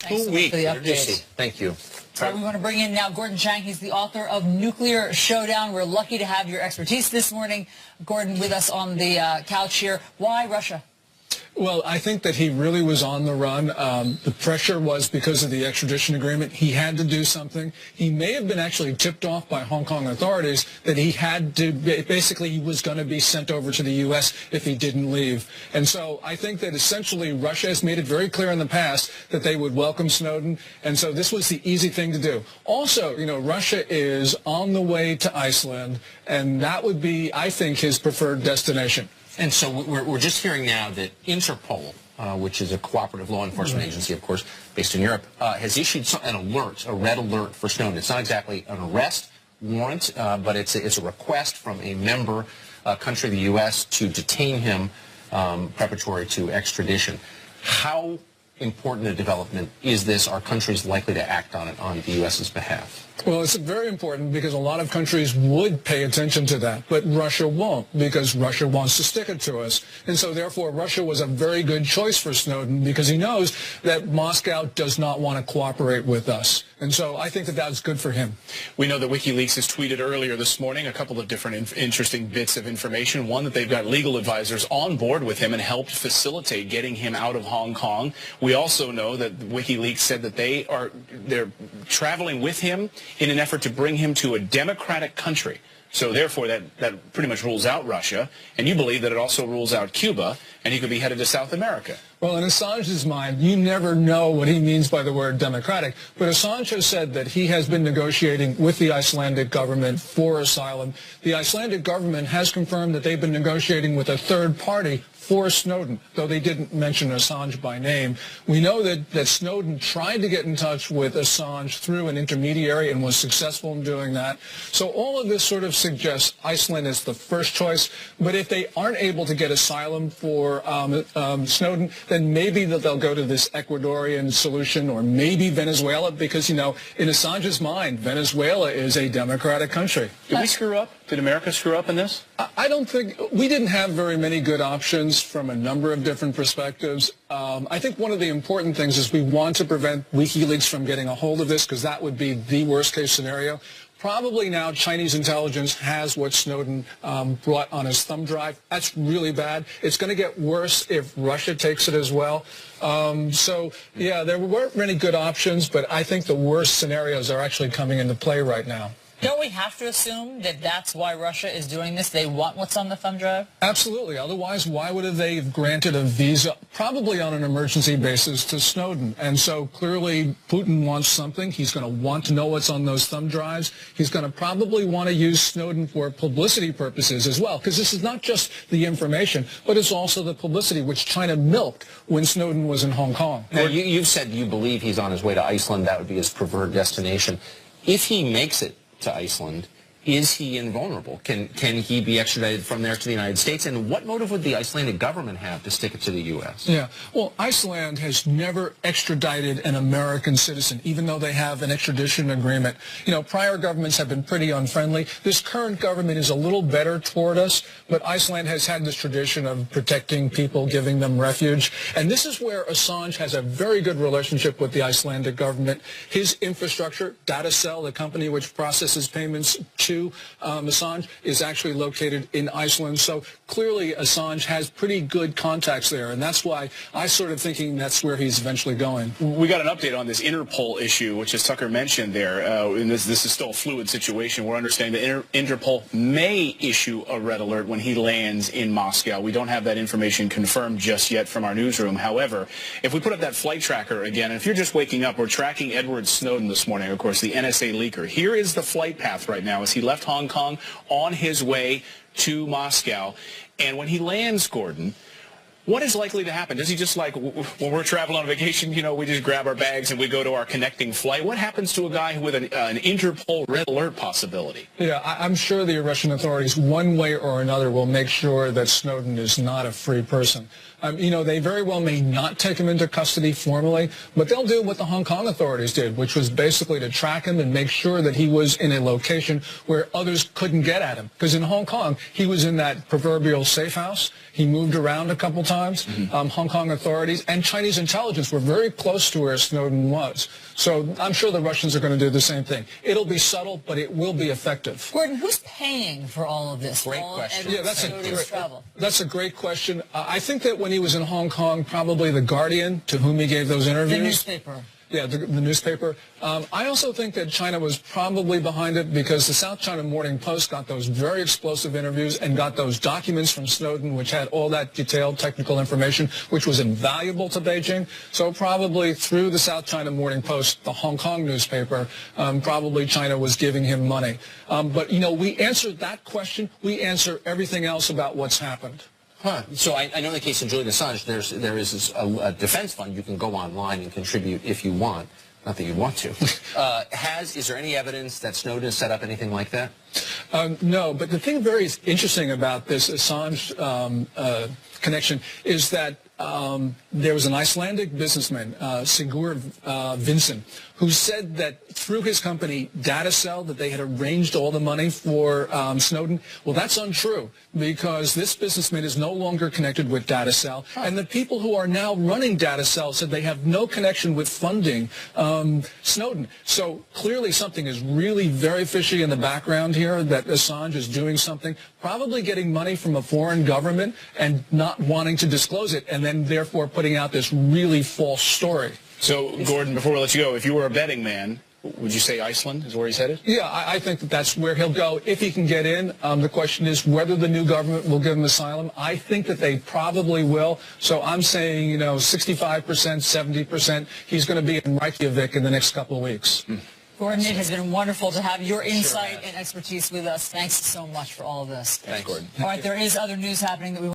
Thanks so much for the update. Thank you. All right, we want to bring in now Gordon Chang. He's the author of Nuclear Showdown. We're lucky to have your expertise this morning. Gordon, with us on the couch here. Why Russia? Well, I think that he really was on the run. The pressure was because of the extradition agreement. He had to do something. He may have been actually tipped off by Hong Kong authorities that he had to, basically he was going to be sent over to the U.S. if he didn't leave. And so I think that essentially Russia has made it very clear in the past that they would welcome Snowden. And so this was the easy thing to do. Also, you know, Russia is on the way to Iceland, and that would be, I think, his preferred destination. And so we're just hearing now that Interpol, which is a cooperative law enforcement agency, of course, based in Europe, has issued an alert, a red alert for Snowden. It's not exactly an arrest warrant, but it's a request from a member country of the U.S. to detain him preparatory to extradition. How important a development is this? Are countries likely to act on it on the U.S.'s behalf? Well, it's very important because a lot of countries would pay attention to that, but Russia won't because Russia wants to stick it to us. And so, therefore, Russia was a very good choice for Snowden because he knows that Moscow does not want to cooperate with us. And so I think that that's good for him. We know that WikiLeaks has tweeted earlier this morning a couple of different interesting bits of information. One, that they've got legal advisors on board with him and helped facilitate getting him out of Hong Kong. We also know that WikiLeaks said that they're traveling with him in an effort to bring him to a democratic country. So therefore, that pretty much rules out Russia. And you believe that it also rules out Cuba, and he could be headed to South America. Well, in Assange's mind, you never know what he means by the word democratic. But Assange has said that he has been negotiating with the Icelandic government for asylum. The Icelandic government has confirmed that they've been negotiating with a third party for Snowden, though they didn't mention Assange by name. We know that Snowden tried to get in touch with Assange through an intermediary and was successful in doing that. So all of this sort of suggests Iceland is the first choice. But if they aren't able to get asylum for Snowden, then maybe that they'll go to this Ecuadorian solution or maybe Venezuela because, you know, in Assange's mind, Venezuela is a democratic country. Did we screw up? Did America screw up in this? I don't think we didn't have very many good options from a number of different perspectives. I think one of the important things is we want to prevent WikiLeaks from getting a hold of this because that would be the worst case scenario. Probably now Chinese intelligence has what Snowden brought on his thumb drive. That's really bad. It's going to get worse if Russia takes it as well. So, yeah, there weren't many good options, but I think the worst scenarios are actually coming into play right now. Don't we have to assume that that's why Russia is doing this? They want what's on the thumb drive? Absolutely. Otherwise, why would they have granted a visa, probably on an emergency basis, to Snowden? And so clearly Putin wants something. He's going to want to know what's on those thumb drives. He's going to probably want to use Snowden for publicity purposes as well, because this is not just the information, but it's also the publicity, which China milked when Snowden was in Hong Kong. Now, you've said you believe he's on his way to Iceland. That would be his preferred destination. If he makes it to Iceland, is he invulnerable? Can he be extradited from there to the United States? And what motive would the Icelandic government have to stick it to the U.S.? Yeah, well, Iceland has never extradited an American citizen, even though they have an extradition agreement. You know, prior governments have been pretty unfriendly. This current government is a little better toward us, but Iceland has had this tradition of protecting people, giving them refuge. And this is where Assange has a very good relationship with the Icelandic government. His infrastructure, Datacell, the company which processes payments to Assange, is actually located in Iceland. So clearly Assange has pretty good contacts there, and that's why I sort of thinking that's where he's eventually going. We got an update on this Interpol issue, which, as Tucker mentioned there, and this is still a fluid situation. We're understanding that Interpol may issue a red alert when he lands in Moscow. We don't have that information confirmed just yet from our newsroom. However, if we put up that flight tracker again, and if you're just waking up, we're tracking Edward Snowden this morning, of course, the NSA leaker. Here is the flight path right now as he left Hong Kong on his way to Moscow. And when he lands, Gordon, what is likely to happen? Does he just, like, when we're traveling on vacation, you know, we just grab our bags and we go to our connecting flight? What happens to a guy with an Interpol red alert possibility? Yeah, I'm sure the Russian authorities, one way or another, will make sure that Snowden is not a free person. They very well may not take him into custody formally, but they'll do what the Hong Kong authorities did, which was basically to track him and make sure that he was in a location where others couldn't get at him. Because in Hong Kong, he was in that proverbial safe house. He moved around a couple times. Hong Kong authorities and Chinese intelligence were very close to where Snowden was. So I'm sure the Russians are going to do the same thing. It'll be subtle, but it will be effective. Gordon, who's paying for all of this? Great question. Yeah, that's a great question. I think that when he was in Hong Kong, probably The Guardian, to whom he gave those interviews. The newspaper. Yeah, the newspaper. I also think that China was probably behind it because the South China Morning Post got those very explosive interviews and got those documents from Snowden, which had all that detailed technical information, which was invaluable to Beijing. So probably through the South China Morning Post, the Hong Kong newspaper, probably China was giving him money. But, we answered that question. We answer everything else about what's happened. So I know in the case of Julian Assange, there is a defense fund. You can go online and contribute if you want. Not that you want to. Is there any evidence that Snowden has set up anything like that? No, but the thing very interesting about this Assange connection is that there was an Icelandic businessman, Sigurd Vinson, who said that through his company, Datacell, that they had arranged all the money for Snowden. Well, that's untrue because this businessman is no longer connected with Datacell, and the people who are now running Datacell said they have no connection with funding Snowden. So clearly something is really very fishy in the background here, that Assange is doing something, probably getting money from a foreign government and not wanting to disclose it, and then therefore putting out this really false story. So, Gordon, before we let you go, if you were a betting man, would you say Iceland is where he's headed? Yeah, I think that's where he'll go if he can get in. The question is whether the new government will give him asylum. I think that they probably will. So I'm saying, 65%, 70%, he's going to be in Reykjavik in the next couple of weeks. Gordon, it has been wonderful to have your insight and expertise with us. Thanks so much for all of this. Thanks, Gordon. All right, there is other news happening that we